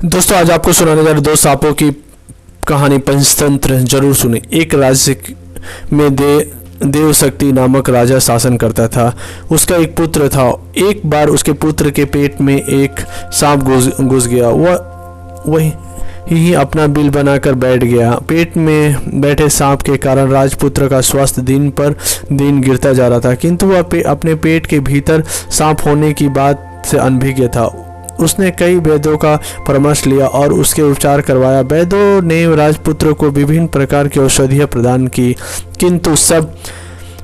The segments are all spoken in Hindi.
दोस्तों आज आपको सुनाने जा रहे दो सांपों की कहानी पंचतंत्र जरूर सुने। एक राज्य में देवशक्ति नामक राजा शासन करता था। उसका एक पुत्र था। एक बार उसके पुत्र के पेट में एक सांप घुस गया। वही ही अपना बिल बनाकर बैठ गया। पेट में बैठे सांप के कारण राजपुत्र का स्वास्थ्य दिन पर दिन गिरता जा रहा था, किंतु वह अपने पेट के भीतर सांप होने की बात से अनभिज्ञ था। उसने कई वैद्यों का परामर्श लिया और उसके उपचार करवाया। वैद्यों ने राजपुत्र को विभिन्न प्रकार की औषधियाँ प्रदान की, किंतु सब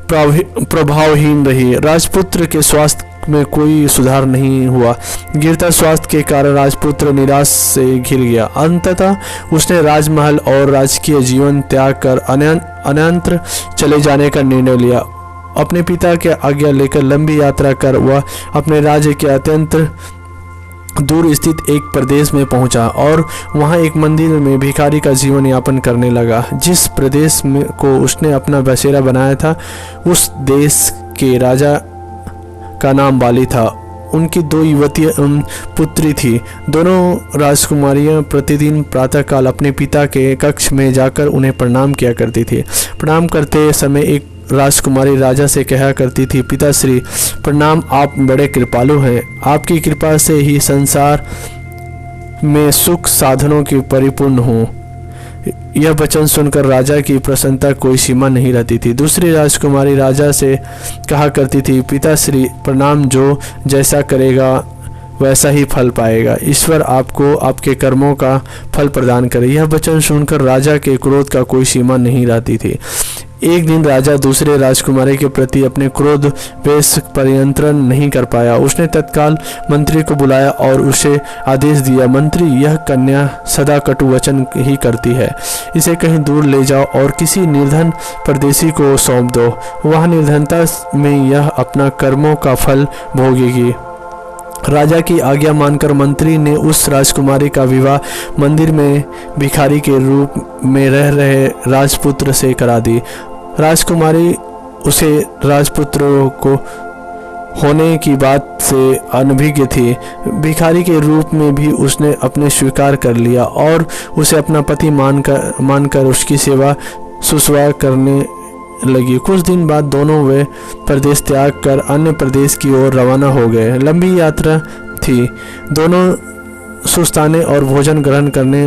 प्रभावहीन रही। राजपुत्र के स्वास्थ्य में कोई सुधार नहीं हुआ। गिरता स्वास्थ्य के कारण राजपुत्र निराश से घिर गया। अंततः उसने राजमहल और राजकीय जीवन त्याग कर अन्यत्र चले जाने का निर्णय लिया। अपने पिता की आज्ञा लेकर लंबी यात्रा कर वह अपने राज्य के अत्यंत दूर स्थित एक प्रदेश में पहुंचा और वहां एक मंदिर में भिखारी का जीवन यापन करने लगा। जिस प्रदेश में को उसने अपना बसेरा बनाया था, उस देश के राजा का नाम बाली था। उनकी दो युवती पुत्री थी। दोनों राजकुमारियां प्रतिदिन प्रातःकाल अपने पिता के कक्ष में जाकर उन्हें प्रणाम किया करती थी। प्रणाम करते समय एक राजकुमारी राजा से कहा करती थी, पिताश्री प्रणाम, आप बड़े कृपालु हैं। आपकी कृपा से ही संसार में सुख साधनों की परिपूर्ण हूँ। यह वचन सुनकर राजा की प्रसन्नता कोई सीमा नहीं रहती थी। दूसरी राजकुमारी राजा से कहा करती थी, पिताश्री प्रणाम, जो जैसा करेगा वैसा ही फल पाएगा। ईश्वर आपको आपके कर्मों का फल प्रदान करे। यह वचन सुनकर राजा के क्रोध का कोई सीमा नहीं रहती थी। एक दिन राजा दूसरे राजकुमारी के प्रति अपने क्रोध वेश पर नियंत्रण नहीं कर पाया। उसने तत्काल मंत्री को बुलाया और उसे आदेश दिया, मंत्री, यह कन्या सदा कटु वचन ही करती है। इसे कहीं दूर ले जाओ और किसी निर्धन परदेशी को सौंप दो। वह निर्धनता में यह अपना कर्मों का फल भोगेगी। राजा की आज्ञा मानकर मंत्री ने उस राजकुमारी का विवाह मंदिर में भिखारी के रूप में रह रहे राजपुत्र से करा दी। राजकुमारी उसे राजपुत्र को होने की बात से अनभिज्ञ थी। भिखारी के रूप में भी उसने अपने स्वीकार कर लिया और उसे अपना पति मानकर उसकी सेवा शुश्रूषा करने लगी। कुछ दिन बाद दोनों वे प्रदेश त्याग कर अन्य प्रदेश की ओर रवाना हो गए। लंबी यात्रा थी। दोनों सुस्ताने और भोजन ग्रहण करने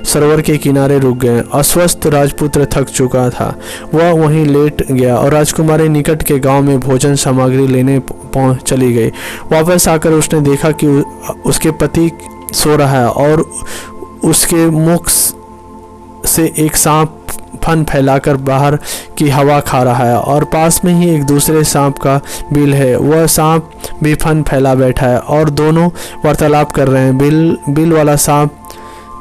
सरोवर के किनारे रुक गए। अस्वस्थ राजपुत्र थक चुका था। वह वहीं लेट गया और राजकुमारी निकट के गांव में भोजन सामग्री लेने चली गई। वापस आकर उसने देखा कि उसके पति सो रहा है और उसके मुख से एक सांप फन फैलाकर बाहर की हवा खा रहा है और पास में ही एक दूसरे सांप का बिल है। वह सांप भी फन फैला बैठा है और दोनों वार्तालाप कर रहे हैं। बिल वाला सांप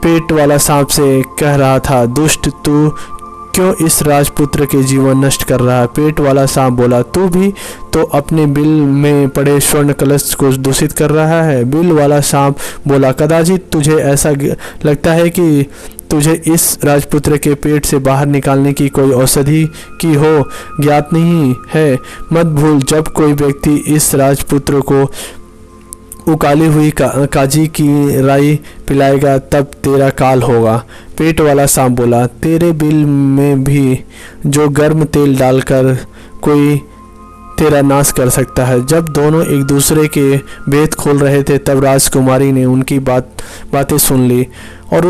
पेट वाला सांप से कह रहा था, दुष्ट, तू क्यों इस राजपुत्र के जीवन नष्ट कर रहा है? पेट वाला सांप बोला, तू भी तो अपने बिल में पड़े स्वर्ण कलश को दूषित कर रहा है। बिल वाला सांप बोला, कदाचित तुझे ऐसा लगता है कि तुझे इस राजपुत्र के पेट से बाहर निकालने की कोई औषधि की हो ज्ञात नहीं है। मत भूल, जब कोई व्यक्ति इस राजपुत्र को उकाली हुई काजी की राई पिलाएगा तब तेरा काल होगा। पेट वाला सांप बोला, तेरे बिल में भी जो गर्म तेल डालकर कोई तेरा नाश कर सकता है। जब दोनों एक दूसरे के भेद खोल रहे थे तब राजकुमारी ने उनकी बातें सुन ली और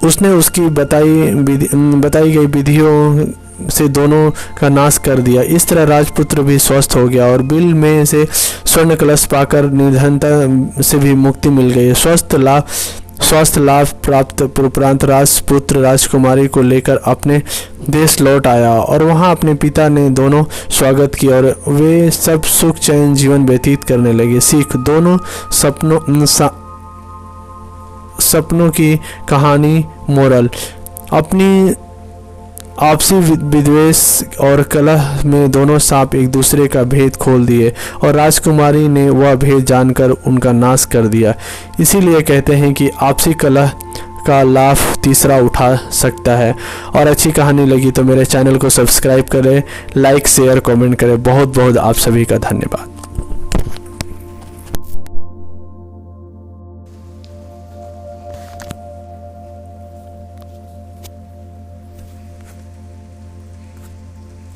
उसने उसकी बताई गई विधियों से दोनों का नाश कर दिया। इस तरह राजपुत्र भी स्वस्थ हो गया और बिल में से स्वर्ण कलश पाकर निर्धनता से भी मुक्ति मिल गई। स्वास्थ्य लाभ प्राप्त उपरांत राजपुत्र राजकुमारी को लेकर अपने देश लौट आया और वहां अपने पिता ने दोनों स्वागत किया और वे सब सुख चैन जीवन व्यतीत करने लगे। सीख, दोनों सपनों की कहानी। मोरल, अपनी आपसी विद्वेष और कलह में दोनों सांप एक दूसरे का भेद खोल दिए और राजकुमारी ने वह भेद जानकर उनका नाश कर दिया। इसीलिए कहते हैं कि आपसी कलह का लाभ तीसरा उठा सकता है। और अच्छी कहानी लगी तो मेरे चैनल को सब्सक्राइब करें, लाइक, शेयर, कमेंट करें। बहुत बहुत आप सभी का धन्यवाद।